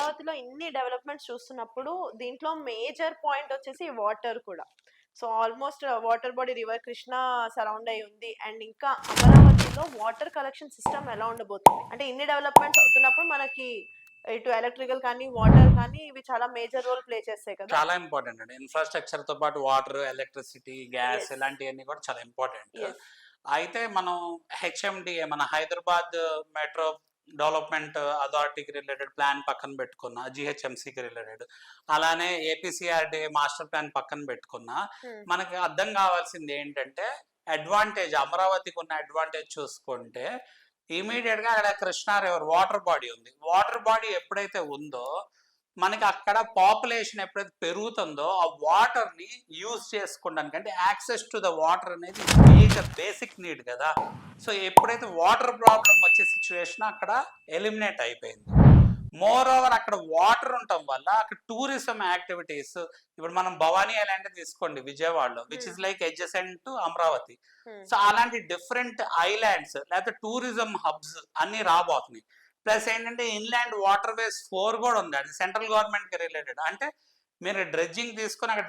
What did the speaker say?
అమరావతిలో ఇన్ని డెవలప్మెంట్స్ చూస్తున్నప్పుడు దీంట్లో మేజర్ పాయింట్ వచ్చేసి వాటర్ కూడా. So almost water body river Krishna surround అయి ఉంది. అండ్ ఇంకా అమరావతిలో వాటర్ కలెక్షన్ సిస్టమ్ ఎలా ఉండబోతుంది అంటే ఇన్ని డెవలప్మెంట్స్ అవుతున్నప్పుడు మనకి ఇటు ఎలక్ట్రికల్ కానీ వాటర్ కానీ ఇవి చాలా మేజర్ రోల్ ప్లే చేస్తాయి కదా. చాలా ఇంపార్టెంట్ అండి. ఇన్‌ఫ్రాస్ట్రక్చర్ తో పాటు వాటర్, ఎలక్ట్రిసిటీ, గ్యాస్ ఎస్ ఇలాంటియన్నీ కూడా చాలా ఇంపార్టెంట్. ఎస్. అయితే మనం హెచ్ఎండిఏ మన హైదరాబాద్ మెట్రో డెవలప్మెంట్ అథారిటీకి రిలేటెడ్ ప్లాన్ పక్కన పెట్టుకున్నా, జీహెచ్ఎంసీకి రిలేటెడ్ అలానే ఏపీసీఆర్డీఏ మాస్టర్ ప్లాన్ పక్కన పెట్టుకున్నా, మనకి అర్థం కావాల్సింది ఏంటంటే అడ్వాంటేజ్ అమరావతికి ఉన్న అడ్వాంటేజ్ చూసుకుంటే ఇమీడియట్ గా అక్కడ కృష్ణా రివర్ వాటర్ బాడీ ఉంది. వాటర్ బాడీ ఎప్పుడైతే ఉందో మనకి అక్కడ పాపులేషన్ ఎప్పుడైతే పెరుగుతుందో ఆ వాటర్ ని యూజ్ చేసుకోవడానికి అంటే యాక్సెస్ టు ద వాటర్ అనేది మేజర్ బేసిక్ నీడ్ కదా. సో ఎప్పుడైతే వాటర్ ప్రాబ్లం వచ్చే సిచ్యువేషన్ అక్కడ ఎలిమినేట్ అయిపోయింది. మోర్ ఓవర్ అక్కడ వాటర్ ఉండటం వల్ల అక్కడ టూరిజం యాక్టివిటీస్ ఇప్పుడు మనం భవానీ ఐలాండ్ తీసుకోండి విజయవాడలో which is like adjacent to Amaravati. So అలాంటి డిఫరెంట్ ఐలాండ్స్ లేకపోతే టూరిజం హబ్స్ అన్ని రాబోతున్నాయి. ప్లస్ ఏంటంటే ఇన్లాండ్ వాటర్ వేస్ 4 కూడా ఉంది, అది సెంట్రల్ గవర్నమెంట్ కి రిలేటెడ్. అంటే మీరు డ్రెడ్జింగ్ తీసుకొని అక్కడ